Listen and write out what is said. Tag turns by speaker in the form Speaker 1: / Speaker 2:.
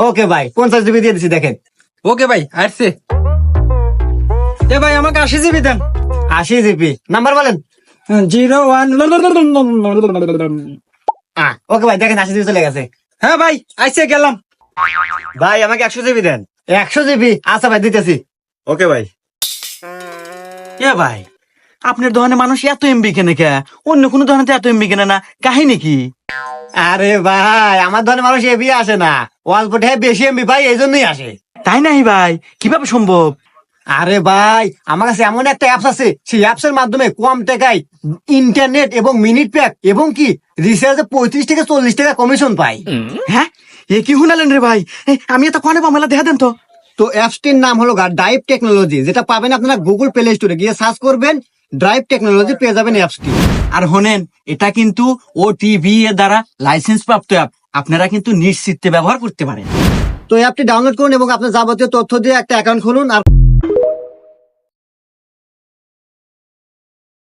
Speaker 1: ওকে ভাই 50 জিবি দিয়ে দিছি দেখেন।
Speaker 2: ওকে ভাই আসছে। এ ভাই আমাকে 80 জিবি দেন।
Speaker 1: 80 জিবি নাম্বার বলেন।
Speaker 2: 01।
Speaker 1: ওকে ভাই দেখেন 80 জিবি চলে গেছে।
Speaker 2: হ্যাঁ ভাই আইসে গেলাম।
Speaker 1: ভাই আমাকে 100 জিবি দেন। 100 জিবি আচ্ছা ভাই দিতেছি।
Speaker 3: ওকে ভাই।
Speaker 4: এ ভাই আপনার দোকানে মানুষ এত এমবি কেনে কে? অন্য কোনো দোকানে তো এত এমবি কেনে না, কাহিনী কি?
Speaker 1: আরে ভাই আমার ধরনের মানুষ এবি আসে না, অল্প টাকায় বেশি এমবি ভাই এই জন্যই আসে।
Speaker 4: তাই নাই ভাই, কিভাবে সম্ভব?
Speaker 1: আরে ভাই আমার কাছে এমন একটা অ্যাপস আছে, সেই অ্যাপস এর মাধ্যমে কম টাকায় ইন্টারনেট এবং মিনিট প্যাক এবং কি রিচার্জে 35 থেকে 40 টাকা কমিশন পাই।
Speaker 4: হ্যাঁ, এ কি শুনালেন রে ভাই? আমি এত কনে পামেলা দেখা দেন তো।
Speaker 1: তো অ্যাপসটির নাম হলো ড্রাইভ টেকনোলজি, যেটা পাবেন আপনারা গুগল প্লে স্টোরে গিয়ে সার্চ করবেন, ড্রাইভ টেকনোলজি পেয়ে যাবেন অ্যাপসটি।
Speaker 4: আর হোনেন, এটা কিন্তু ওটিভি এর দ্বারা লাইসেন্স প্রাপ্ত অ্যাপ, আপনারা কিন্তু নিশ্চিন্তে ব্যবহার করতে পারেন।
Speaker 1: তো অ্যাপটি ডাউনলোড করুন এবং আপনার যাবতীয় তথ্য দিয়ে একটা অ্যাকাউন্ট খুলুন আর